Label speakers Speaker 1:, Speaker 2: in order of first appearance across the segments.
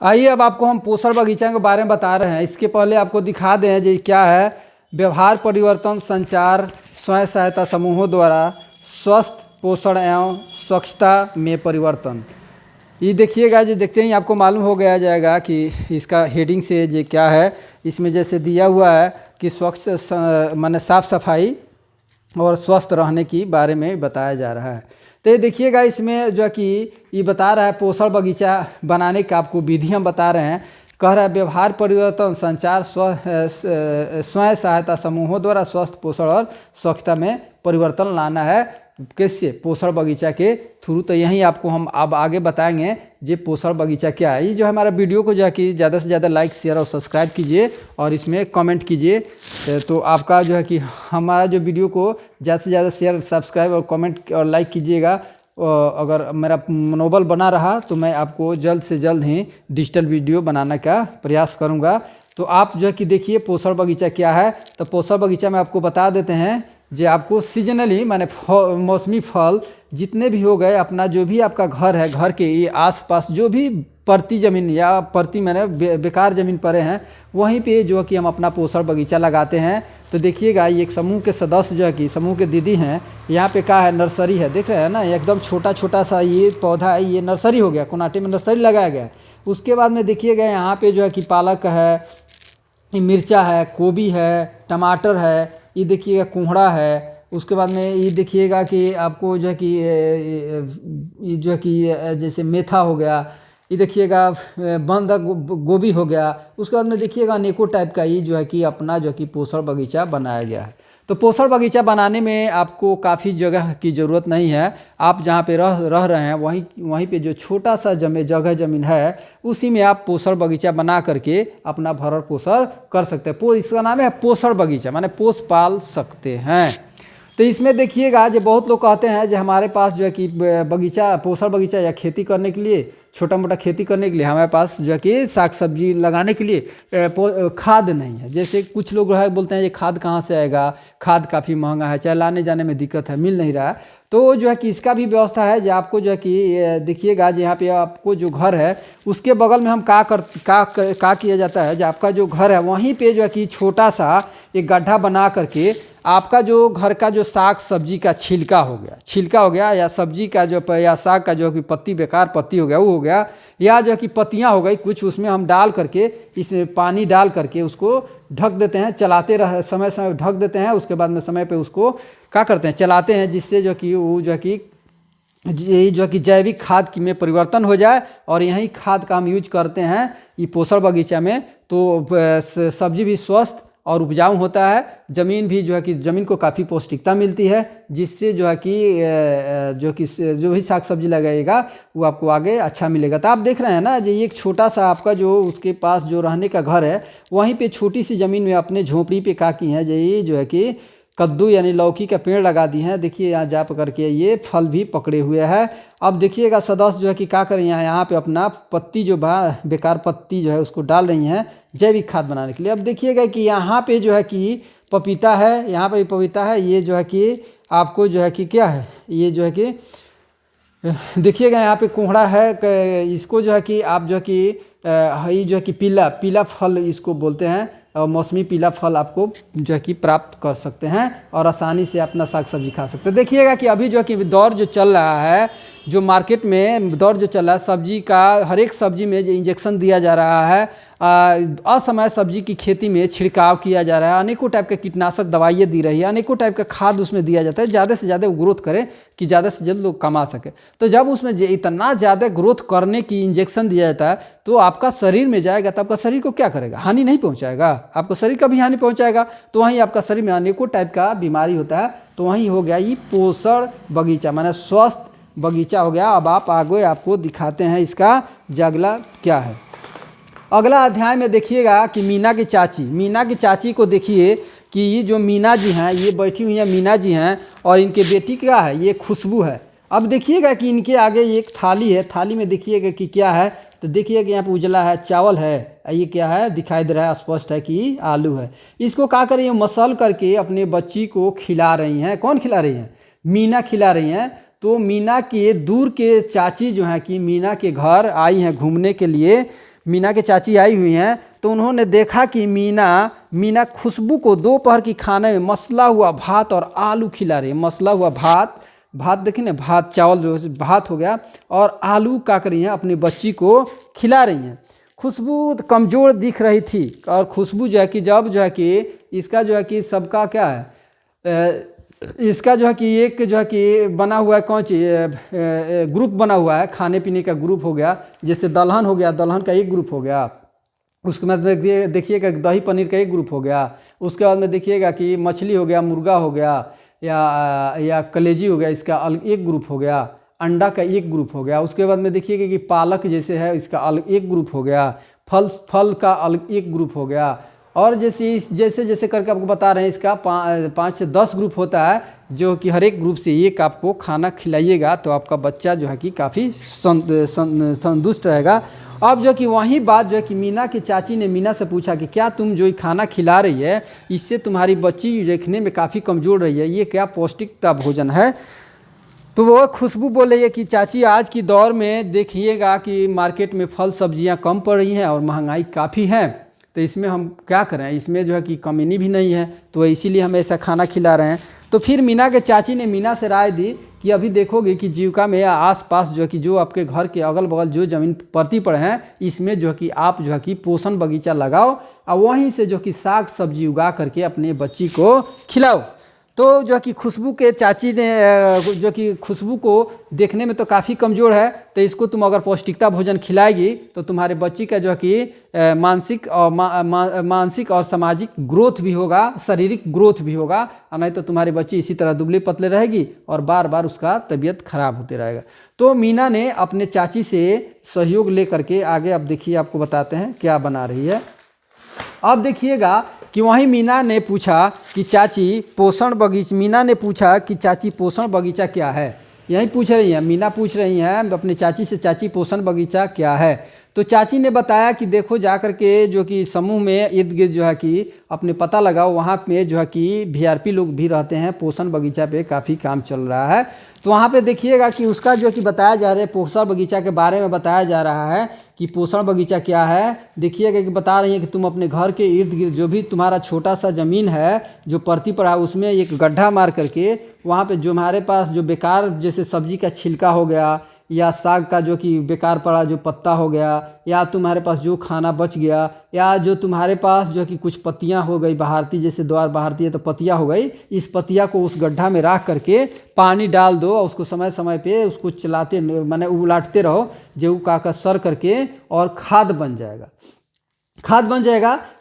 Speaker 1: आइए अब आपको हम पोषण बगीचा के बारे में बता रहे हैं। इसके पहले आपको दिखा दें जी क्या है व्यवहार परिवर्तन संचार स्वयं सहायता समूहों द्वारा स्वस्थ पोषण एवं स्वच्छता में परिवर्तन। ये देखिएगा जी, देखते ही आपको मालूम हो गया जाएगा कि इसका हेडिंग से ये क्या है। इसमें जैसे दिया हुआ है कि स्वच्छ माने साफ सफाई और स्वस्थ रहने की बारे में बताया जा रहा है। तो ये देखिएगा इसमें जो है कि ये बता रहा है पोषण बगीचा बनाने का आपको विधि हम बता रहे हैं। कह रहा है व्यवहार परिवर्तन संचार स्वयं सहायता समूहों द्वारा स्वस्थ पोषण और स्वच्छता में परिवर्तन लाना है। कैसे? पोषण बगीचा के थ्रू। तो यहीं आपको हम अब आगे बताएंगे ये पोषण बगीचा क्या है। ये जो हमारा वीडियो को जो है कि ज़्यादा से ज़्यादा लाइक शेयर और सब्सक्राइब कीजिए और इसमें कमेंट कीजिए। तो आपका जो है कि हमारा जो वीडियो को ज़्यादा से ज़्यादा शेयर सब्सक्राइब और कमेंट और लाइक कीजिएगा। अगर मेरा मनोबल बना रहा तो मैं आपको जल्द से जल्द ही डिजिटल वीडियो बनाने का प्रयास करूँगा। तो आप जो है कि देखिए पोषण बगीचा क्या है। तो पोषण बगीचा में आपको बता देते हैं जो आपको सीजनली माने मौसमी फल जितने भी हो गए, अपना जो भी आपका घर है, घर के ये आसपास जो भी परती ज़मीन या परती मैंने बेकार ज़मीन पड़े हैं वहीं पे जो कि हम अपना पोषण बगीचा लगाते हैं। तो देखिएगा ये एक समूह के सदस्य जो है कि समूह के दीदी हैं। यहाँ पे क्या है, नर्सरी है, देख रहे हैं ना, एकदम छोटा छोटा सा ये पौधा है, ये नर्सरी हो गया, कोनाटे में नर्सरी लगाया गया। उसके बाद में देखिएगा यहाँ पे जो है कि पालक है, मिर्चा है, गोभी है, टमाटर है, ये देखिएगा कोहड़ा है। उसके बाद में ये देखिएगा कि आपको जो है कि ये जो है कि जैसे मेथा हो गया, ये देखिएगा बंद गोभी हो गया। उसके बाद में देखिएगा अनेकों टाइप का ये जो है कि अपना जो कि पोषण बगीचा बनाया गया है। तो पोषण बगीचा बनाने में आपको काफ़ी जगह की ज़रूरत नहीं है। आप जहाँ पे रह रहे हैं वहीं पे जो छोटा सा ज़मीन है उसी में आप पोषण बगीचा बना करके अपना भरण पोषण कर सकते हैं। इसका नाम है पोषण बगीचा, माने पोष पाल सकते हैं। तो इसमें देखिएगा जो बहुत लोग कहते हैं जो हमारे पास जो है कि बगीचा पोषण बगीचा या खेती करने के लिए, छोटा मोटा खेती करने के लिए हमारे पास जो है कि साग सब्जी लगाने के लिए खाद नहीं है। जैसे कुछ लोग बोलते हैं ये खाद कहाँ से आएगा, खाद काफ़ी महंगा है, चाहे लाने जाने में दिक्कत है, मिल नहीं रहा है। तो जो है कि इसका भी व्यवस्था है जो आपको जो है कि देखिएगा यहाँ पे आपको जो घर है उसके बगल में हम का किया जाता है। जो आपका जो घर है वहीं पे जो है कि छोटा सा एक गड्ढा बना करके आपका जो घर का जो साग सब्जी का छिलका हो गया या सब्जी का जो या साग का जो कि पत्ती बेकार पत्ती हो गया वो हो गया, या जो कि पत्तियां हो गई कुछ, उसमें हम डाल करके इसमें पानी डाल करके उसको ढक देते हैं, चलाते रह समय समय ढक देते हैं। उसके बाद में समय पे उसको क्या करते हैं, चलाते हैं, जिससे जो कि वो जो कि यही जो कि जैविक खाद की में परिवर्तन हो जाए और यही खाद का हम यूज करते हैं ये पोषण बगीचा में। तो सब्जी भी स्वस्थ और उपजाऊ होता है, ज़मीन भी जो है कि ज़मीन को काफ़ी पौष्टिकता मिलती है, जिससे जो है कि जो भी साग सब्जी लगाएगा वो आपको आगे अच्छा मिलेगा। तो आप देख रहे हैं ना जो एक छोटा सा आपका जो उसके पास जो रहने का घर है वहीं पे छोटी सी ज़मीन में अपने झोपड़ी पे क्या की है ये जो है कि कद्दू यानी लौकी का पेड़ लगा दी हैं। देखिए यहाँ जा करके ये फल भी पकड़े हुए हैं। अब देखिएगा सदस्य जो है कि क्या करें, यहाँ पे अपना पत्ती जो बेकार पत्ती जो है उसको डाल रही हैं जैविक खाद बनाने के लिए। अब देखिएगा कि यहाँ पे जो है कि पपीता है, यहाँ पे पपीता है, ये जो है कि आपको जो है कि क्या है, ये जो है कि देखिएगा यहाँ पे कोहड़ा है। इसको जो है कि आप जो है कि ये जो है कि पीला फल इसको बोलते हैं, और मौसमी पीला फल आपको जो है कि प्राप्त कर सकते हैं और आसानी से अपना साग सब्जी खा सकते हैं। देखिएगा कि अभी जो है कि दौर जो चल रहा है, जो मार्केट में दौर जो चल रहा है सब्जी का, हर एक सब्जी में जो इंजेक्शन दिया जा रहा है, असमय सब्जी की खेती में छिड़काव किया जा रहा है, अनेकों टाइप के कीटनाशक दवाइयाँ दी रही है, अनेकों टाइप का खाद उसमें दिया जाता है ज़्यादा से ज़्यादा वो ग्रोथ करे कि ज़्यादा से ज़्यादा लोग कमा सके। तो जब उसमें इतना ज़्यादा ग्रोथ करने की इंजेक्शन दिया जाता है तो आपका शरीर में जाएगा तो आपका शरीर को क्या करेगा, हानि नहीं पहुँचाएगा, आपको शरीर का भी हानि पहुँचाएगा। तो वहीं आपका शरीर में अनेकों टाइप का बीमारी होता है। तो वहीं हो गया ये पोषण बगीचा माने स्वस्थ बगीचा हो गया। अब आप आगे आपको दिखाते हैं इसका अगला क्या है। अगला अध्याय में देखिएगा कि मीना की चाची को देखिए कि ये जो मीना जी हैं ये बैठी हुई हैं, मीना जी हैं, और इनके बेटी क्या है, ये खुशबू है। अब देखिएगा कि इनके आगे एक थाली है, थाली में देखिएगा कि क्या है। तो देखिए कि यहाँ पे उजला है, चावल है, ये क्या है दिखाई दे रहा है, स्पष्ट है कि आलू है। इसको क्या करें, मसल करके अपने बच्ची को खिला रही हैं। कौन खिला रही हैं? मीना खिला रही हैं। तो मीना के दूर के चाची जो हैं कि मीना के घर आई हैं घूमने के लिए। मीना के चाची आई हुई हैं, तो उन्होंने देखा कि मीना खुशबू को दोपहर की खाने में मसला हुआ भात और आलू खिला रही है। मसला हुआ भात देखिए ना, भात चावल जो भात हो गया और आलू का कर रही हैं, अपनी बच्ची को खिला रही हैं। खुशबू कमज़ोर दिख रही थी और खुशबू जो है कि जब जो है कि इसका जो है कि सबका क्या है, इसका जो है कि एक जो है कि बना हुआ है कौन सी ग्रुप बना हुआ है, खाने पीने का ग्रुप हो गया। जैसे दलहन हो गया, दलहन का एक ग्रुप हो गया। उसके बाद में देखिएगा दही पनीर का एक ग्रुप हो गया। उसके बाद में देखिएगा कि मछली हो गया, मुर्गा हो गया या कलेजी हो गया, इसका अलग एक ग्रुप हो गया। अंडा का एक ग्रुप हो गया। उसके बाद में देखिएगा कि पालक जैसे है, इसका अलग एक ग्रुप हो गया। फल का अलग एक ग्रुप हो गया। और जैसे करके आपको बता रहे हैं, इसका 5 से 10 ग्रुप होता है, जो कि हर एक ग्रुप से एक आपको खाना खिलाइएगा तो आपका बच्चा जो है कि काफ़ी संतुष्ट रहेगा। अब जो कि वही बात जो है कि मीना की चाची ने मीना से पूछा कि क्या तुम जो खाना खिला रही है इससे तुम्हारी बच्ची देखने में काफ़ी कमज़ोर रही है, ये क्या पौष्टिकता भोजन है? तो वो खुशबू बोल रही है कि चाची आज की दौर में देखिएगा कि मार्केट में फल सब्जियां कम पड़ रही हैं और महंगाई काफ़ी है, तो इसमें हम क्या करें, इसमें जो है कि कमी भी नहीं है, तो इसीलिए हम ऐसा खाना खिला रहे हैं। तो फिर मीना के चाची ने मीना से राय दी कि अभी देखोगे कि जीविका में आसपास जो है कि जो आपके घर के अगल बगल जो ज़मीन पड़ती पड़े हैं, इसमें जो है कि आप जो है कि पोषण बगीचा लगाओ और वहीं से जो कि साग सब्जी उगा करके अपने बच्ची को खिलाओ। तो जो कि खुशबू के चाची ने जो कि खुशबू को देखने में तो काफ़ी कमज़ोर है, तो इसको तुम अगर पौष्टिकता भोजन खिलाएगी तो तुम्हारे बच्ची का जो है कि मानसिक और सामाजिक ग्रोथ भी होगा, शारीरिक ग्रोथ भी होगा, और नहीं तो तुम्हारी बच्ची इसी तरह दुबले पतले रहेगी और बार बार उसका तबीयत खराब होते रहेगा। तो मीना ने अपने चाची से सहयोग लेकर के आगे, अब देखिए आपको बताते हैं क्या बना रही है। अब देखिएगा कि वहीं मीना ने पूछा कि चाची पोषण बगीचा क्या है। यही पूछ रही हैं, मीना पूछ रही हैं अपनी चाची से, चाची पोषण बगीचा क्या है? तो चाची ने बताया कि देखो जा कर के जो कि समूह में इर्द गिर्द जो है कि अपने पता लगाओ, वहाँ पे जो है कि वीआरपी लोग भी रहते हैं, पोषण बगीचा पे काफ़ी काम चल रहा है। तो वहाँ पे देखिएगा कि उसका जो कि बताया जा रहा है, पोषण बगीचा के बारे में बताया जा रहा है कि पोषण बगीचा क्या है। देखिएगा कि बता रही है कि तुम अपने घर के इर्द गिर्द जो भी तुम्हारा छोटा सा ज़मीन है जो परती पड़ा, उसमें एक गड्ढा मार करके वहाँ पे जो हमारे पास जो बेकार जैसे सब्जी का छिलका हो गया या साग का जो कि बेकार पड़ा जो पत्ता हो गया, या तुम्हारे पास जो खाना बच गया, या जो तुम्हारे पास जो कि कुछ पत्तियां हो गई बहारती, जैसे द्वार बहारती है तो पत्तियां हो गई, इस पत्तियां को उस गड्ढा में रख करके पानी डाल दो और उसको समय समय पे उसको चलाते माने उलाटते रहो, जो का सर करके और खाद बन जाएगा।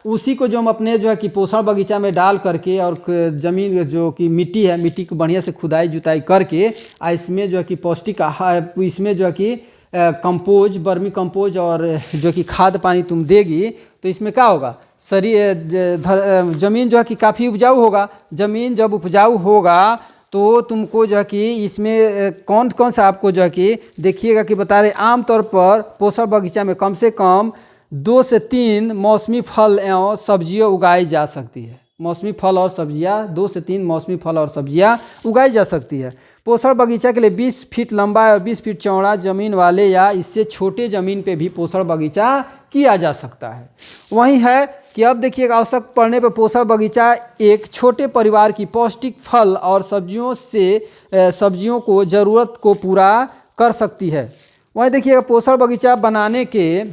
Speaker 1: उसी को जो हम अपने जो है कि पोषण बगीचा में डाल करके और ज़मीन जो कि मिट्टी है, मिट्टी को बढ़िया से खुदाई जुताई करके इसमें जो है कि पौष्टिक आहार, इसमें जो है कि कंपोज, वर्मी कंपोज और जो कि खाद पानी तुम देगी तो इसमें क्या होगा, ज़मीन जो है कि काफ़ी उपजाऊ होगा। ज़मीन जब उपजाऊ होगा तो तुमको जो है कि इसमें कौन कौन सा आपको जो है कि देखिएगा कि बता रहे, आमतौर पर पोषण बगीचा में कम से कम 2 से 3 मौसमी फल एवं सब्जियां उगाई जा सकती है। मौसमी फल और सब्जियां, 2 से 3 मौसमी फल और सब्जियां उगाई जा सकती है। पोषण बगीचा के लिए 20 फीट लंबा और 20 फीट चौड़ा ज़मीन वाले या इससे छोटे ज़मीन पे भी पोषण बगीचा किया जा सकता है। वहीं है कि अब देखिएगा, आवश्यक पड़ने पर पोषण बगीचा एक छोटे परिवार की पौष्टिक फल और सब्जियों को ज़रूरत को पूरा कर सकती है। वहीं देखिएगा, पोषण बगीचा बनाने के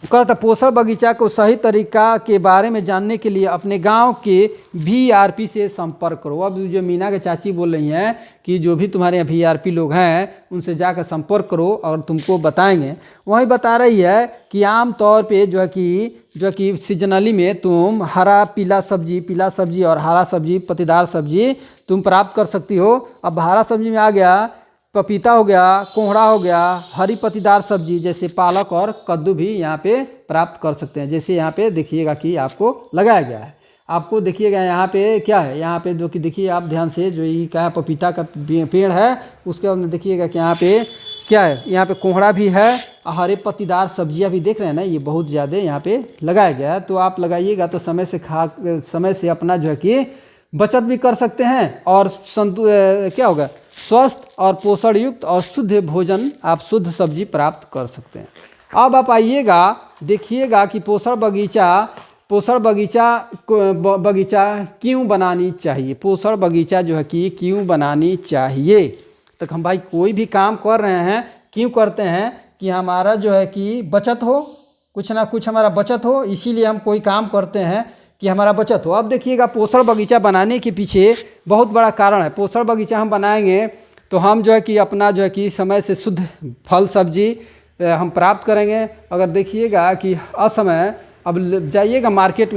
Speaker 1: पोषण बगीचा को सही तरीका के बारे में जानने के लिए अपने गांव के वीआरपी से संपर्क करो। अब जो मीना के चाची बोल रही हैं कि जो भी तुम्हारे यहाँ वीआरपी लोग हैं उनसे जाकर संपर्क करो और तुमको बताएंगे। वही बता रही है कि आम तौर पे जो है कि सीजनली में तुम पीला सब्जी और हरा सब्जी, पत्तेदार सब्जी तुम प्राप्त कर सकती हो। अब हरा सब्जी में आ गया पपीता हो गया, कोहड़ा हो गया, हरी पत्तीदार सब्जी जैसे पालक और कद्दू भी यहाँ पे प्राप्त कर सकते हैं। जैसे यहाँ पे देखिएगा कि आपको लगाया गया है, आपको देखिएगा यहाँ पे क्या है, यहाँ पे जो कि देखिए आप ध्यान से, जो ये क्या है पपीता का पेड़ है, उसके बाद देखिएगा कि यहाँ पे क्या है, यहाँ पे कोहड़ा भी है, हरे पत्तीदार सब्जियाँ भी देख रहे हैं ना, ये बहुत ज़्यादा यहाँ पे लगाया गया है। तो आप लगाइएगा तो समय से अपना जो है कि बचत भी कर सकते हैं और क्या होगा, स्वस्थ और पोषण युक्त और शुद्ध भोजन, आप शुद्ध सब्जी प्राप्त कर सकते हैं। अब आप आइएगा, देखिएगा कि बगीचा क्यों बनानी चाहिए, पोषण बगीचा जो है कि क्यों बनानी चाहिए। तो हम भाई कोई भी काम कर रहे हैं क्यों करते हैं कि हमारा जो है कि बचत हो, कुछ ना कुछ हमारा बचत हो, इसीलिए हम कोई काम करते हैं कि हमारा बचत हो। अब देखिएगा पोषण बगीचा बनाने के पीछे बहुत बड़ा कारण है। पोषण बगीचा हम बनाएंगे तो हम जो है कि अपना जो है कि समय से शुद्ध फल सब्जी हम प्राप्त करेंगे। अगर देखिएगा कि असमय, अब जाइएगा मार्केट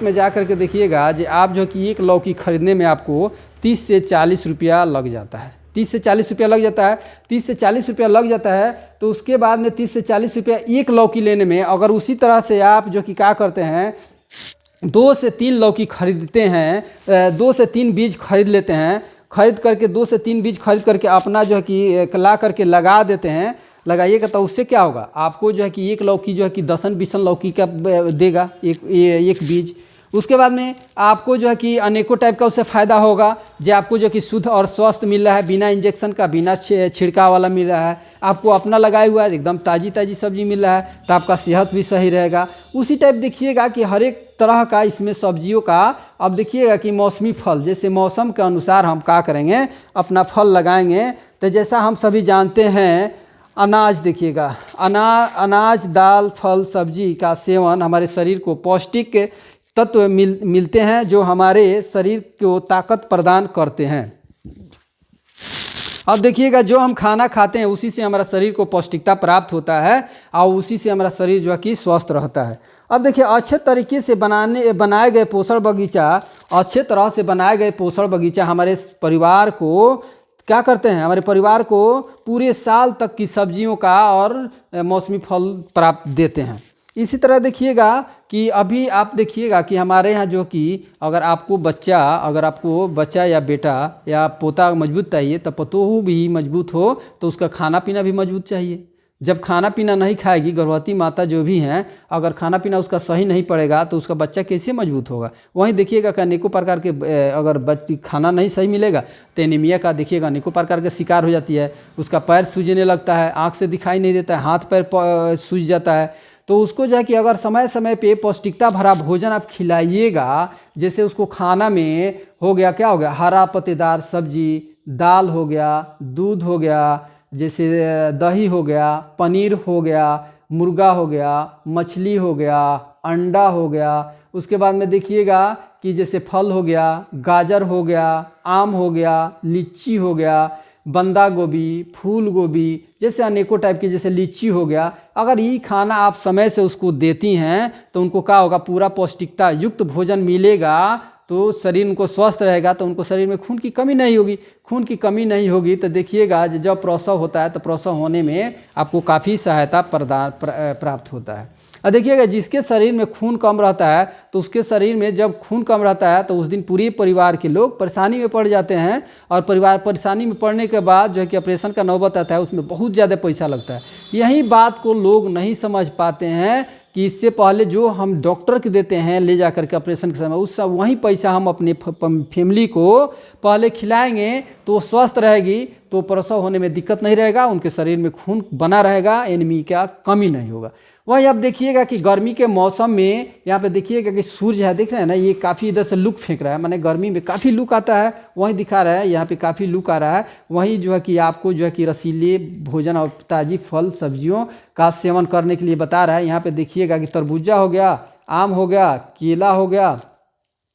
Speaker 1: में जा कर के देखिएगा कि आप जो कि एक लौकी खरीदने में आपको 30 से 40 रुपया लग जाता है। 30 से 40 रुपया लग जाता है। 30 से 40 रुपया लग जाता है तो उसके बाद में 30 से 40 रुपया एक लौकी लेने में, अगर उसी तरह से आप जो कि क्या करते हैं 2 से 3 लौकी खरीदते हैं, 2 से 3 बीज खरीद लेते हैं, खरीद करके 2 से 3 बीज खरीद करके अपना जो है कि ला करके लगा देते हैं, लगाइएगा तो उससे क्या होगा, आपको जो है कि एक लौकी जो है कि 10-20 लौकी का देगा एक बीज। उसके बाद में आपको जो है कि अनेकों टाइप का उससे फ़ायदा होगा, जो आपको जो कि शुद्ध और स्वस्थ मिल रहा है, बिना इंजेक्शन का, बिना छिड़काव वाला मिल रहा है, आपको अपना लगाया हुआ है, एकदम ताज़ी सब्जी मिल रहा है, तो आपका सेहत भी सही रहेगा। उसी टाइप देखिएगा कि हर एक तरह का इसमें सब्जियों का, अब देखिएगा कि मौसमी फल, जैसे मौसम के अनुसार हम क्या करेंगे अपना फल लगाएंगे। तो जैसा हम सभी जानते हैं अनाज, देखिएगा अनाज दाल फल सब्जी का सेवन हमारे शरीर को पौष्टिक तत्व मिलते हैं जो हमारे शरीर को ताकत प्रदान करते हैं। अब देखिएगा जो हम खाना खाते हैं उसी से हमारा शरीर को पौष्टिकता प्राप्त होता है और उसी से हमारा शरीर जो है कि स्वस्थ रहता है। अब देखिए अच्छे तरीके से बनाए गए पोषण बगीचा, अच्छे तरह से बनाए गए पोषण बगीचा हमारे परिवार को क्या करते हैं, हमारे परिवार को पूरे साल तक की सब्जियों का और मौसमी फल प्राप्त देते हैं। इसी तरह देखिएगा कि अभी आप देखिएगा कि हमारे यहाँ जो कि अगर आपको बच्चा या बेटा या पोता मजबूत चाहिए तो पतोहू भी मजबूत हो तो उसका खाना पीना भी मजबूत चाहिए। जब खाना पीना नहीं खाएगी गर्भवती माता जो भी हैं, अगर खाना पीना उसका सही नहीं पड़ेगा तो उसका बच्चा कैसे मजबूत होगा। वहीं देखिएगा कि अनेकों प्रकार के अगर खाना नहीं सही मिलेगा तो एनीमिया का देखिएगा अनेकों प्रकार का शिकार हो जाती है। उसका पैर सूजने लगता है, आँख से दिखाई नहीं देता है, हाथ पैर सूज जाता है। तो उसको जो है कि अगर समय समय पे पौष्टिकता भरा भोजन आप खिलाइएगा, जैसे उसको खाना में हो गया क्या हो गया, हरा पत्तेदार सब्जी, दाल हो गया, दूध हो गया, जैसे दही हो गया, पनीर हो गया, मुर्गा हो गया, मछली हो गया, अंडा हो गया। उसके बाद में देखिएगा कि जैसे फल हो गया, गाजर हो गया, आम हो गया, लीची हो गया, बंदा गोभी, फूल गोभी, जैसे अनेकों टाइप के, जैसे लीची हो गया। अगर ये खाना आप समय से उसको देती हैं तो उनको क्या होगा, पूरा पौष्टिकता युक्त भोजन मिलेगा तो शरीर उनको स्वस्थ रहेगा, तो उनको शरीर में खून की कमी नहीं होगी। खून की कमी नहीं होगी तो देखिएगा जब प्रसव होता है तो प्रसव होने में आपको काफ़ी सहायता प्राप्त होता है। और देखिएगा जिसके शरीर में खून कम रहता है तो उसके शरीर में जब खून कम रहता है तो उस दिन पूरे परिवार के लोग परेशानी में पड़ जाते हैं, और परिवार परेशानी में पड़ने के बाद जो है कि ऑपरेशन का नौबत आता है, उसमें बहुत ज़्यादा पैसा लगता है। यही बात को लोग नहीं समझ पाते हैं कि इससे पहले जो हम डॉक्टर के देते हैं ले जा करके ऑपरेशन के समय, उस सब वही पैसा हम अपने फैमिली को पहले खिलाएंगे तो स्वस्थ रहेगी, तो प्रसव होने में दिक्कत नहीं रहेगा, उनके शरीर में खून बना रहेगा, एनीमिया का कमी नहीं होगा। वही अब देखिएगा कि गर्मी के मौसम में यहाँ पे देखिएगा कि सूर्य है, देख रहे हैं ना, ये काफ़ी इधर से लुक फेंक रहा है, माने गर्मी में काफ़ी लुक आता है, वही दिखा रहा है, यहाँ पे काफ़ी लुक आ रहा है। वही जो है कि आपको जो है कि रसीले भोजन और ताज़ी फल सब्जियों का सेवन करने के लिए बता रहा है। यहाँ पे देखिएगा कि तरबूजा हो गया, आम हो गया, केला हो गया,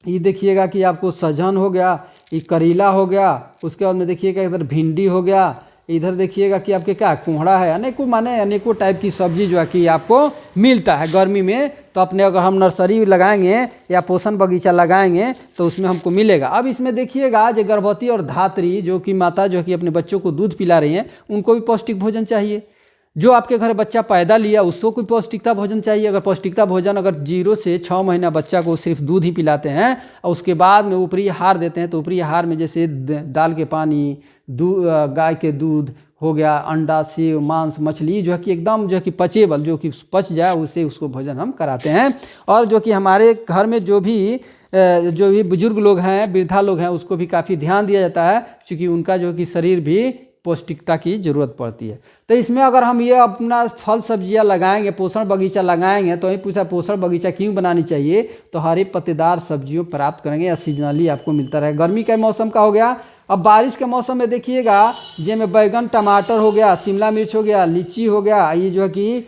Speaker 1: ये देखिएगा कि आपको सहजन हो गया, ये करेला हो गया, उसके बाद में देखिएगा इधर भिंडी हो गया, इधर देखिएगा कि आपके क्या कोहड़ा है, अनेकों टाइप की सब्जी जो है कि आपको मिलता है गर्मी में। तो अपने अगर हम नर्सरी लगाएंगे या पोषण बगीचा लगाएंगे तो उसमें हमको मिलेगा। अब इसमें देखिएगा जो गर्भवती और धात्री जो कि माता जो कि अपने बच्चों को दूध पिला रही हैं, उनको भी पौष्टिक भोजन चाहिए। जो आपके घर बच्चा पैदा लिया उसको कोई पौष्टिकता भोजन चाहिए। अगर पौष्टिकता भोजन अगर 0 से 6 महीना बच्चा को सिर्फ दूध ही पिलाते हैं और उसके बाद में ऊपरी आहार देते हैं, तो ऊपरी आहार में जैसे दाल के पानी, गाय के दूध हो गया, अंडा, सेव, मांस, मछली जो है कि एकदम जो है कि पचेबल, जो कि पच जाए उसे उसको भोजन हम कराते हैं। और जो कि हमारे घर में जो भी बुजुर्ग लोग हैं, वृद्धा लोग हैं, उसको भी काफ़ी ध्यान दिया जाता है, क्योंकि उनका जो कि शरीर भी पौष्टिकता की ज़रूरत पड़ती है। तो इसमें अगर हम ये अपना फल सब्जियां लगाएंगे, पोषण बगीचा लगाएंगे, तो वही पूछा पोषण बगीचा क्यों बनानी चाहिए, तो हरी पत्तेदार सब्जियों प्राप्त करेंगे या सीजनली आपको मिलता रहे। गर्मी के मौसम का हो गया। अब बारिश के मौसम में देखिएगा जिसमें बैगन टमाटर हो गया, शिमला मिर्च हो गया, लीची हो गया, ये जो है कि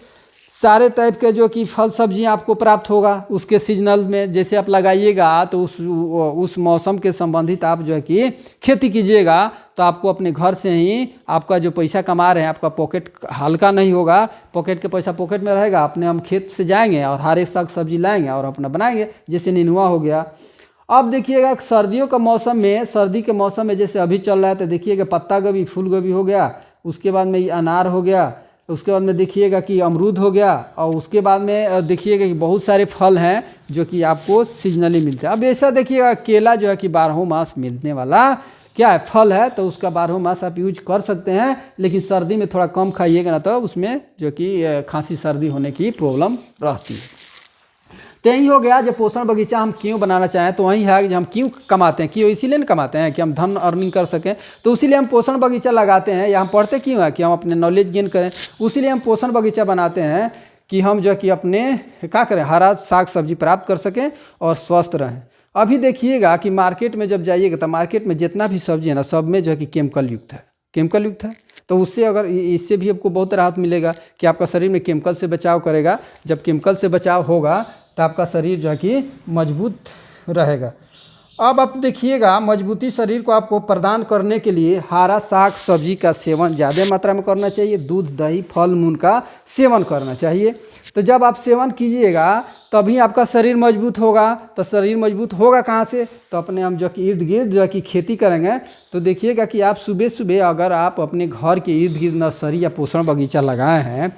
Speaker 1: सारे टाइप के जो कि फल सब्जियां आपको प्राप्त होगा उसके सीजनल में। जैसे आप लगाइएगा तो उस मौसम के संबंधित आप जो है कि खेती कीजिएगा, तो आपको अपने घर से ही आपका जो पैसा कमा रहे हैं, आपका पॉकेट हल्का नहीं होगा, पॉकेट के पैसा पॉकेट में रहेगा। अपने हम खेत से जाएंगे और हरे साग सब्जी लाएंगे और अपना बनाएंगे, जैसे नेनुआ हो गया। अब देखिएगा सर्दियों का मौसम में, सर्दी के मौसम में जैसे अभी चल रहा है, तो देखिएगा पत्ता गोभी, फूल गोभी हो गया, उसके बाद में अनार हो गया, उसके बाद में देखिएगा कि अमरूद हो गया, और उसके बाद में देखिएगा कि बहुत सारे फल हैं जो कि आपको सीजनली मिलते हैं। अब ऐसा देखिएगा केला जो है कि 12 मास मिलने वाला क्या है, फल है, तो उसका 12 मास आप यूज कर सकते हैं, लेकिन सर्दी में थोड़ा कम खाइएगा ना, तो उसमें जो कि खांसी सर्दी होने की प्रॉब्लम रहती है। तो यही हो गया जो पोषण बगीचा हम क्यों बनाना चाहें, तो वही है कि हम क्यों कमाते हैं, क्यों इसीलिए नहीं कमाते हैं कि हम धन अर्निंग कर सकें, तो उसीलिए हम पोषण बगीचा लगाते हैं। या हम पढ़ते क्यों है कि हम अपने नॉलेज गेन करें, उसीलिए हम पोषण बगीचा बनाते हैं कि हम जो कि अपने क्या करें, हरा साग सब्जी प्राप्त कर सकें और स्वस्थ रहें। अभी देखिएगा कि मार्केट में जब जाइएगा तो मार्केट में जितना भी सब्जी है ना, सब में जो है कि केमिकल युक्त है। तो उससे अगर इससे भी आपको बहुत राहत मिलेगा कि आपका शरीर में केमिकल से बचाव करेगा। जब केमिकल से बचाव होगा तो आपका शरीर जो है कि मजबूत रहेगा। अब आप देखिएगा मजबूती शरीर को आपको प्रदान करने के लिए हरा साग सब्जी का सेवन ज़्यादा मात्रा में करना चाहिए, दूध दही फल मूल का सेवन करना चाहिए। तो जब आप सेवन कीजिएगा तभी आपका शरीर मजबूत होगा। तो शरीर मजबूत होगा कहाँ से, तो अपने हम जो कि इर्द गिर्द जो कि खेती करेंगे, तो देखिएगा कि आप सुबह सुबह अगर आप अपने घर के इर्द गिर्द नर्सरी या पोषण बगीचा लगाए हैं,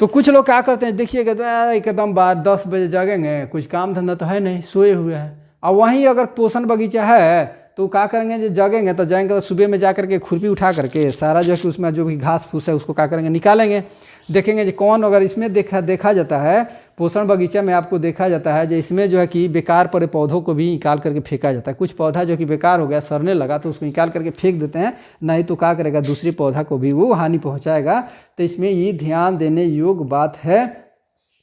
Speaker 1: तो कुछ लोग क्या करते हैं, देखिएगा एकदम 10 बजे जगेंगे, कुछ काम धंधा तो है नहीं, सोए हुए हैं। और वहीं अगर पोषण बगीचा है तो क्या करेंगे, जो जगेंगे तो जाएंगे तो सुबह में जा करके खुरपी उठा करके सारा जो है कि उसमें जो भी घास फूस है उसको क्या करेंगे, निकालेंगे। देखेंगे जो कौन, अगर इसमें देखा जाता है पोषण बगीचा में, आपको देखा जाता है जो इसमें जो है कि बेकार पड़े पौधों को भी निकाल करके फेंका जाता है। कुछ पौधा जो कि बेकार हो गया, सड़ने लगा, तो उसको निकाल करके फेंक देते हैं, नहीं तो क्या करेगा, दूसरे पौधा को भी वो हानि पहुँचाएगा। तो इसमें ये ध्यान देने योग्य बात है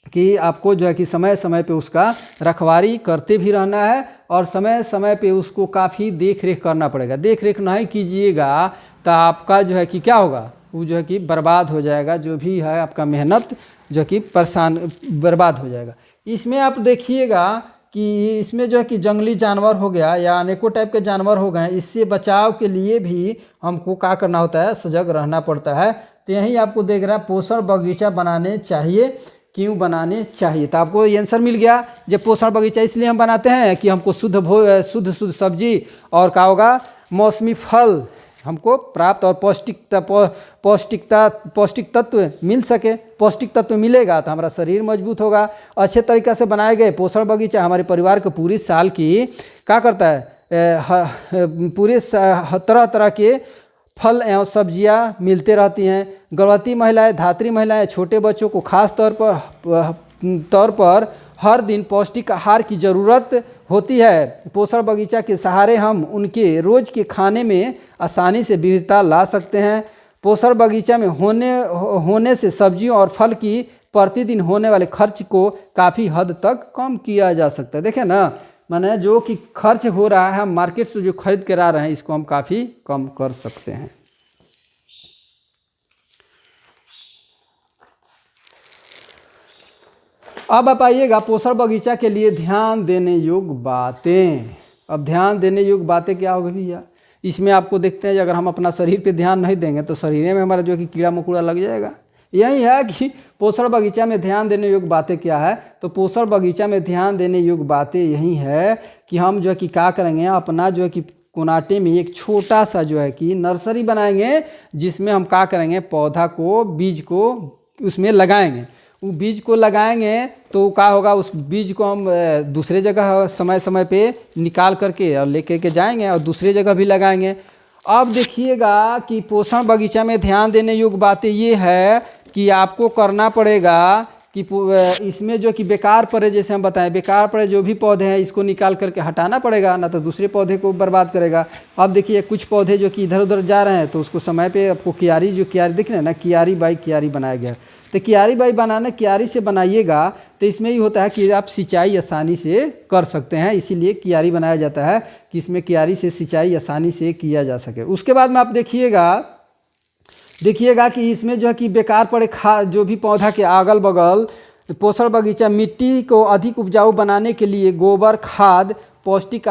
Speaker 1: कि आपको जो है कि समय समय पे उसका रखवाली करते भी रहना है और समय समय पे उसको काफ़ी देख रेख करना पड़ेगा। देख रेख नहीं कीजिएगा तो आपका जो है कि क्या होगा, वो जो है कि बर्बाद हो जाएगा, जो भी है आपका मेहनत जो कि बर्बाद हो जाएगा। इसमें आप देखिएगा कि इसमें जो है कि जंगली जानवर हो गया या अनेकों टाइप के जानवर हो गए, इससे बचाव के लिए भी हमको क्या करना होता है, सजग रहना पड़ता है। तो यही आपको देख रहा है पोषण बगीचा बनाने चाहिए, क्यों बनाने चाहिए। तो आपको ये आंसर मिल गया। जब पोषण बगीचा इसलिए हम बनाते हैं कि हमको शुद्ध सब्जी और क्या होगा, मौसमी फल हमको प्राप्त और पौष्टिक तत्व मिल सके। पौष्टिक तत्व मिलेगा तो हमारा शरीर मजबूत होगा। अच्छे तरीक़े से बनाए गए पोषण बगीचा हमारे परिवार को पूरी साल की क्या करता है, पूरे तरह तरह के फल एवं सब्जियां मिलते रहती हैं। गर्भवती महिलाएं, धात्री महिलाएं, छोटे बच्चों को खास तौर पर हर दिन पौष्टिक आहार की ज़रूरत होती है। पोषण बगीचा के सहारे हम उनके रोज़ के खाने में आसानी से विविधता ला सकते हैं। पोषण बगीचा में होने से सब्जियों और फल की प्रतिदिन होने वाले खर्च को काफ़ी हद तक कम किया जा सकता है। देखें ना, माने जो कि खर्च हो रहा है हम मार्केट से जो खरीद कर आ रहे हैं, इसको हम काफ़ी कम कर सकते हैं। अब आप आइएगा पोषण बगीचा के लिए ध्यान देने योग्य बातें। अब ध्यान देने योग्य बातें क्या होगी भैया, इसमें आपको देखते हैं अगर हम अपना शरीर पे ध्यान नहीं देंगे तो शरीर में हमारा जो कि कीड़ा मकोड़ा लग जाएगा। यही है कि पोषण बगीचा में ध्यान देने योग्य बातें क्या है, तो पोषण बगीचा में ध्यान देने योग्य बातें यही है कि हम जो है कि क्या करेंगे, अपना जो है कि कोनाटे में एक छोटा सा जो है कि नर्सरी बनाएंगे, जिसमें हम क्या करेंगे, पौधा को, बीज को उसमें लगाएंगे। वो बीज को लगाएंगे तो क्या होगा, उस बीज को हम दूसरे जगह समय समय पे निकाल करके और लेके के जाएंगे और दूसरे जगह भी लगाएंगे। अब देखिएगा कि पोषण बगीचा में ध्यान देने योग्य बातें ये है कि आपको करना पड़ेगा कि इसमें जो कि बेकार पड़े, जैसे हम बताएं बेकार पड़े जो भी पौधे हैं इसको निकाल करके हटाना पड़ेगा, ना तो दूसरे पौधे को बर्बाद करेगा। अब देखिए कुछ पौधे जो कि इधर उधर जा रहे हैं तो उसको समय पे आपको क्यारी, जो क्यारी दिख रहे हैं ना, क्यारी बाई क्यारी बनाया गया। तो क्यारी बाई बनाना, क्यारी से बनाइएगा तो इसमें ही होता है कि आप सिंचाई आसानी से कर सकते हैं, इसीलिए क्यारी बनाया जाता है कि इसमें क्यारी से सिंचाई आसानी से किया जा सके। उसके बाद में आप देखिएगा कि इसमें जो है कि बेकार पड़े खाद, जो भी पौधा के अगल बगल पोषण बगीचा मिट्टी को अधिक उपजाऊ बनाने के लिए गोबर खाद, पौष्टिक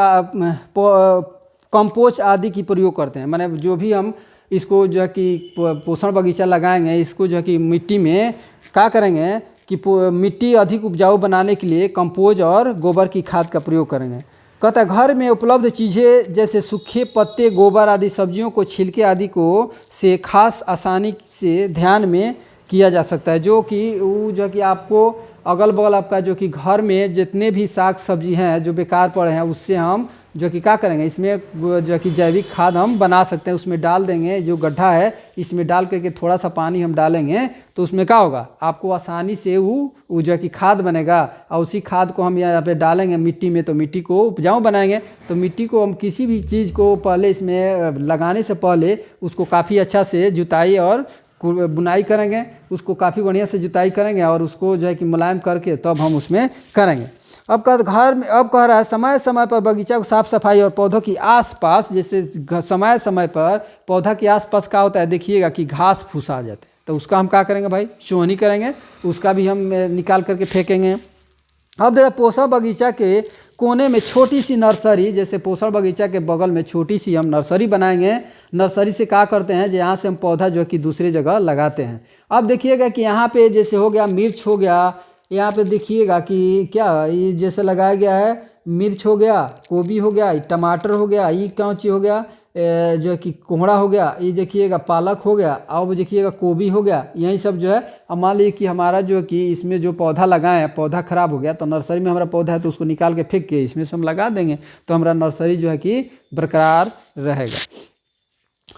Speaker 1: कंपोस्ट आदि की प्रयोग करते हैं। माने जो भी हम इसको जो है कि पोषण बगीचा लगाएंगे, इसको जो है कि मिट्टी में क्या करेंगे कि मिट्टी अधिक उपजाऊ बनाने के लिए कंपोज और गोबर की खाद का प्रयोग करेंगे। कहता है घर में उपलब्ध चीज़ें जैसे सूखे पत्ते, गोबर आदि, सब्जियों को छिलके आदि को से खास आसानी से ध्यान में किया जा सकता है, जो कि वो जो कि आपको अगल बगल आपका जो कि घर में जितने भी साग सब्जी हैं जो बेकार पड़े हैं उससे हम जो कि क्या करेंगे, इसमें जो कि जैविक खाद हम बना सकते हैं। उसमें डाल देंगे, जो गड्ढा है इसमें डाल करके थोड़ा सा पानी हम डालेंगे तो उसमें क्या होगा, आपको आसानी से वो जो कि खाद बनेगा और उसी खाद को हम यहाँ पे डालेंगे मिट्टी में, तो मिट्टी को उपजाऊ बनाएंगे। तो मिट्टी को हम किसी भी चीज़ को पहले इसमें लगाने से पहले उसको काफ़ी अच्छा से जुताई और बुनाई करेंगे, उसको काफ़ी बढ़िया से जुताई करेंगे और उसको जो है कि मुलायम करके तब हम उसमें करेंगे। अब घर में अब कह रहा है समय समय पर बगीचा को साफ सफाई और पौधों की आसपास, जैसे समय समय पर पौधा के आसपास क्या होता है, देखिएगा कि घास फूस आ जाते हैं तो उसका हम क्या करेंगे भाई, चोहनी करेंगे, उसका भी हम निकाल करके फेंकेंगे। अब देखो पोषण बगीचा के कोने में छोटी सी नर्सरी, जैसे पोषण बगीचा के बगल में छोटी सी हम नर्सरी बनाएंगे। नर्सरी से क्या करते हैं, यहाँ से हम पौधा जो है कि दूसरी जगह लगाते हैं। अब देखिएगा कि यहाँ पे जैसे हो गया मिर्च हो गया, यहाँ पे देखिएगा कि क्या ये जैसे लगाया गया है, मिर्च हो गया, गोभी हो गया, टमाटर हो गया, ये कौन चीज़ हो गया, जो कि कोहड़ा हो गया, ये देखिएगा पालक हो गया, और देखिएगा गोभी हो गया, यही सब जो है। अब मान लीजिए कि हमारा जो कि इसमें जो पौधा लगाए हैं पौधा खराब हो गया, तो नर्सरी में हमारा पौधा है तो उसको निकाल के फेंक के इसमें से हम लगा देंगे तो हमारा नर्सरी जो है कि बरकरार रहेगा।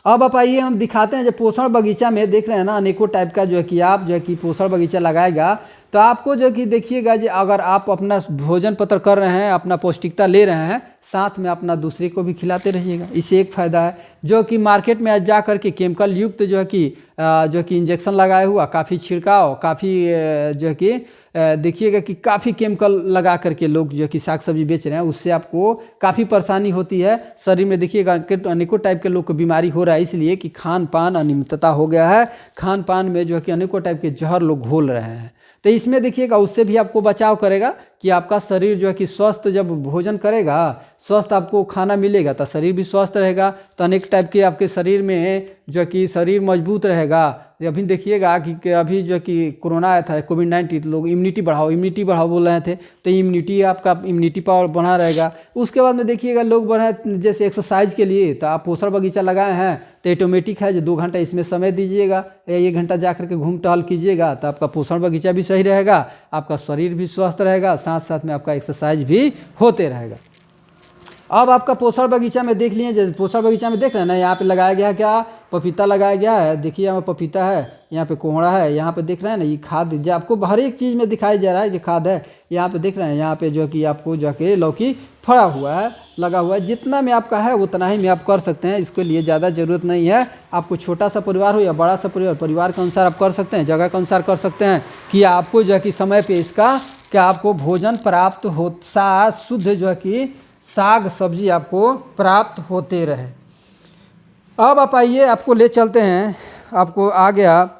Speaker 1: अब आप आइए हम दिखाते हैं, जो पोषण बगीचा में देख रहे हैं ना अनेकों टाइप का जो है कि आप जो है कि पोषण बगीचा लगाएगा तो आपको जो कि देखिएगा जो अगर आप अपना भोजन पत्र कर रहे हैं, अपना पौष्टिकता ले रहे हैं, साथ में अपना दूसरे को भी खिलाते रहिएगा। इससे एक फ़ायदा है, जो कि मार्केट में आज जा कर के केमिकल युक्त जो है कि इंजेक्शन लगाया हुआ, काफ़ी छिड़काव, काफ़ी जो है कि देखिएगा कि काफ़ी केमिकल लगा करके लोग जो कि साग सब्जी बेच रहे हैं, उससे आपको काफ़ी परेशानी होती है शरीर में। देखिएगा अनेकों टाइप के लोग को बीमारी हो रहा है, इसलिए कि खान पान अनियमितता हो गया है, खान पान में जो है कि अनेकों टाइप के जहर लोग घोल रहे हैं। तो इसमें देखिएगा उससे भी आपको बचाव करेगा कि आपका शरीर जो है कि स्वस्थ जब भोजन करेगा, स्वस्थ आपको खाना मिलेगा तो शरीर भी स्वस्थ रहेगा, तो अनेक टाइप के आपके शरीर में जो है कि शरीर मजबूत रहेगा। अभी देखिएगा कि अभी जो कि कोरोना आया था, कोविड-19, तो लोग इम्यूनिटी बढ़ाओ बोल रहे थे, तो इम्यूनिटी पावर बना रहेगा। उसके बाद में देखिएगा लोग बढ़े जैसे एक्सरसाइज के लिए, तो आप पोषण बगीचा लगाए हैं तो ऑटोमेटिक है जो 2 घंटा इसमें समय दीजिएगा या 1 घंटा जा करके घूम टहल कीजिएगा, तो आपका पोषण बगीचा भी सही रहेगा, आपका शरीर भी स्वस्थ रहेगा, साथ साथ में आपका एक्सरसाइज भी होते रहेगा। अब आपका पोषण बगीचा में देख लिए, जैसे पोषण बगीचा में देख रहे हैं ना, यहाँ पे लगाया गया है क्या, पपीता लगाया गया है। देखिए यहाँ पे पपीता है, यहाँ पे कोहड़ा है, यहाँ पे देख रहे हैं ना ये खाद जो आपको हर एक चीज़ में दिखाई जा रहा है कि खाद है। यहाँ पे देख रहे हैं, यहाँ पे जो कि आपको जाके लौकी फड़ा हुआ है, लगा हुआ है। जितना में आपका है उतना ही में आप कर सकते हैं, इसके लिए ज़्यादा ज़रूरत नहीं है। आपको छोटा सा परिवार हो या बड़ा सा परिवार के अनुसार आप कर सकते हैं, जगह के अनुसार कर सकते हैं कि आपको जो है कि समय पर इसका क्या आपको भोजन प्राप्त हो, शुद्ध जो है कि साग सब्जी आपको प्राप्त होते रहे। अब आप आइए, आपको ले चलते हैं, आपको आ गया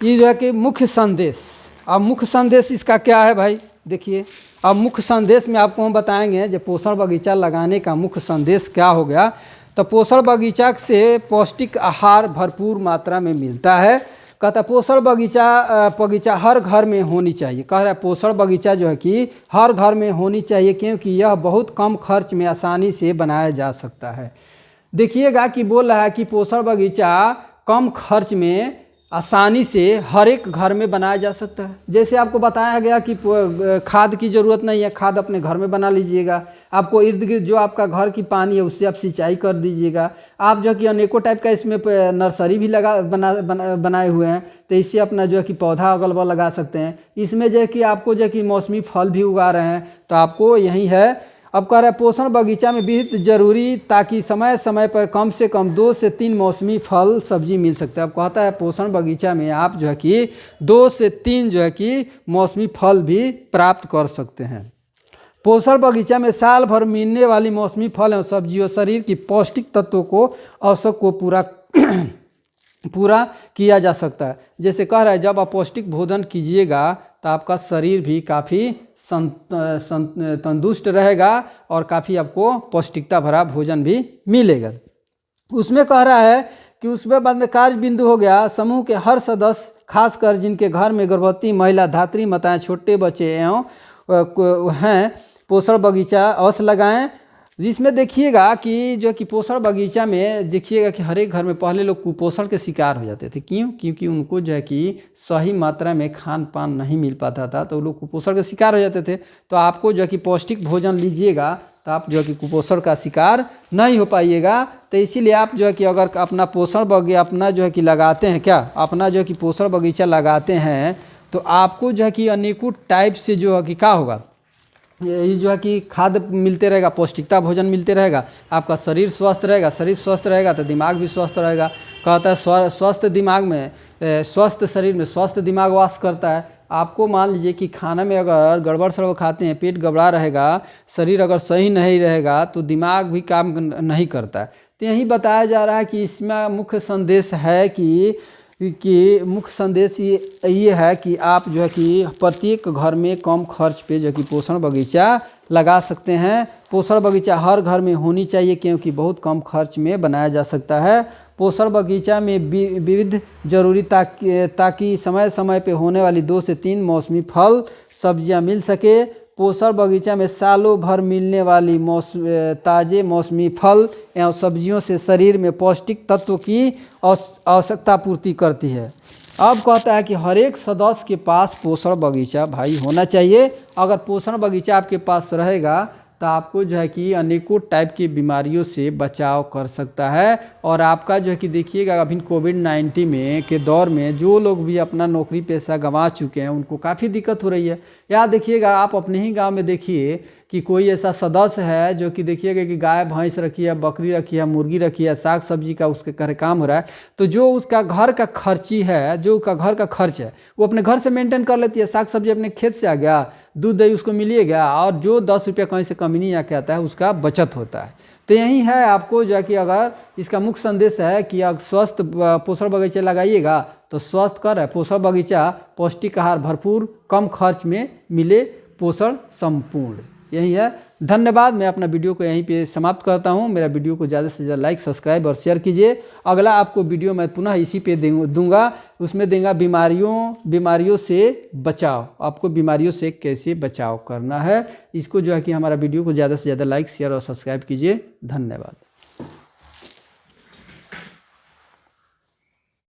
Speaker 1: ये जो है कि मुख्य संदेश। अब मुख्य संदेश इसका क्या है भाई, देखिए अब मुख्य संदेश में आपको हम बताएंगे जो पोषण बगीचा लगाने का मुख्य संदेश क्या हो गया। तो पोषण बगीचा से पौष्टिक आहार भरपूर मात्रा में मिलता है। कहता पोषण बगीचा हर घर में होनी चाहिए। कह रहा है पोषण बगीचा जो है कि हर घर में होनी चाहिए, क्योंकि यह बहुत कम खर्च में आसानी से बनाया जा सकता है। देखिएगा कि बोल रहा है कि पोषण बगीचा कम खर्च में आसानी से हर एक घर में बनाया जा सकता है। जैसे आपको बताया गया कि खाद की ज़रूरत नहीं है, खाद अपने घर में बना लीजिएगा। आपको इर्द गिर्द जो आपका घर की पानी है उससे आप सिंचाई कर दीजिएगा। आप जो है कि अनेकों टाइप का इसमें नर्सरी भी बनाए हुए हैं, तो इससे अपना जो है कि पौधा अगल बगल लगा सकते हैं। इसमें जो है कि आपको जो है कि मौसमी फल भी उगा रहे हैं, तो आपको यही है। अब कह रहा है पोषण बगीचा में विहित जरूरी ताकि समय समय पर कम से कम 2 से 3 मौसमी फल सब्जी मिल सकता है। अब कहता है पोषण बगीचा में आप जो है कि 2 से 3 जो है कि मौसमी फल भी प्राप्त कर सकते हैं। पोषण बगीचा में साल भर मिलने वाली मौसमी फल एवं सब्जियों शरीर की पौष्टिक तत्वों को आवश्यक को पूरा किया जा सकता है। जैसे कह रहा है जब आप पौष्टिक भोजन कीजिएगा तो आपका शरीर भी काफ़ी तंदुरुस्त रहेगा और काफ़ी आपको पौष्टिकता भरा भोजन भी मिलेगा। उसमें कह रहा है कि उसमें बाद में कार्य बिंदु हो गया, समूह के हर सदस्य खासकर जिनके घर में गर्भवती महिला, धात्री माताएं, छोटे बच्चे एवं हैं पोषण बगीचा अवश्य लगाएं। जिसमें देखिएगा कि जो कि पोषण बगीचा में देखिएगा कि हर एक घर में पहले लोग कुपोषण के शिकार हो जाते थे। क्यों? क्योंकि उनको जो है कि सही मात्रा में खान पान नहीं मिल पाता था, तो लोग कुपोषण के शिकार हो जाते थे। तो आपको जो है कि पौष्टिक भोजन लीजिएगा तो आप जो है कि कुपोषण का शिकार नहीं हो पाइएगा। तो इसीलिए आप जो है कि अगर अपना पोषण बगीचा अपना जो है कि लगाते हैं, क्या अपना जो है कि पोषण बगीचा लगाते हैं, तो आपको जो है कि अनेकों टाइप से जो है कि क्या होगा, ये जो है कि खाद्य मिलते रहेगा, पौष्टिकता भोजन मिलते रहेगा, आपका शरीर स्वस्थ रहेगा। शरीर स्वस्थ रहेगा तो दिमाग भी स्वस्थ रहेगा। कहता है स्वस्थ दिमाग में स्वस्थ शरीर में स्वस्थ दिमाग वास करता है। आपको मान लीजिए कि खाना में अगर गड़बड़ सड़बड़ खाते हैं, पेट गड़बड़ा रहेगा, शरीर अगर सही नहीं रहेगा तो दिमाग भी काम नहीं करता है। तो यही बताया जा रहा है कि इसमें मुख्य संदेश है कि मुख्य संदेश ये है कि आप जो है कि प्रत्येक घर में कम खर्च पे जो है कि पोषण बगीचा लगा सकते हैं। पोषण बगीचा हर घर में होनी चाहिए क्योंकि बहुत कम खर्च में बनाया जा सकता है। पोषण बगीचा में विविध जरूरी ताकि समय समय पे होने वाली 2 से 3 मौसमी फल सब्जियां मिल सके। पोषण बगीचा में सालों भर मिलने वाली ताज़े मौसमी फल एवं सब्जियों से शरीर में पौष्टिक तत्व की आवश्यकता पूर्ति करती है। अब कहता है कि हर एक सदस्य के पास पोषण बगीचा भाई होना चाहिए। अगर पोषण बगीचा आपके पास रहेगा तो आपको जो है कि अनेकों टाइप की बीमारियों से बचाव कर सकता है। और आपका जो है कि देखिएगा अभी कोविड-19 में के दौर में जो लोग भी अपना नौकरी पेशा गंवा चुके हैं उनको काफ़ी दिक्कत हो रही है। या देखिएगा आप अपने ही गांव में देखिए कि कोई ऐसा सदस्य है जो कि देखिएगा कि गाय भैंस रखी है, बकरी रखी है, मुर्गी रखी है, साग सब्जी का उसके घर काम हो रहा है, तो जो उसका घर का खर्ची है, जो उसका घर का खर्च है वो अपने घर से मेंटेन कर लेती है। साग सब्जी अपने खेत से आ गया, दूध दही उसको मिलिए गया, और जो 10 रुपया कहीं से कमी नहीं आके आता है उसका बचत होता है। तो यही है आपको जो है कि अगर इसका मुख्य संदेश है कि अगर स्वस्थ पोषण बगीचा लगाइएगा तो स्वस्थ कर पोषण बगीचा पौष्टिक आहार भरपूर कम खर्च में मिले, पोषण संपूर्ण, यही है। धन्यवाद। मैं अपना वीडियो को यहीं पे समाप्त करता हूँ। मेरा वीडियो को ज़्यादा से ज़्यादा लाइक सब्सक्राइब और शेयर कीजिए। अगला आपको वीडियो मैं पुनः इसी पे दूंगा, उसमें देंगे बीमारियों से बचाव, आपको बीमारियों से कैसे बचाव करना है। इसको जो है कि हमारा वीडियो को ज़्यादा से ज़्यादा लाइक शेयर और सब्सक्राइब कीजिए। धन्यवाद।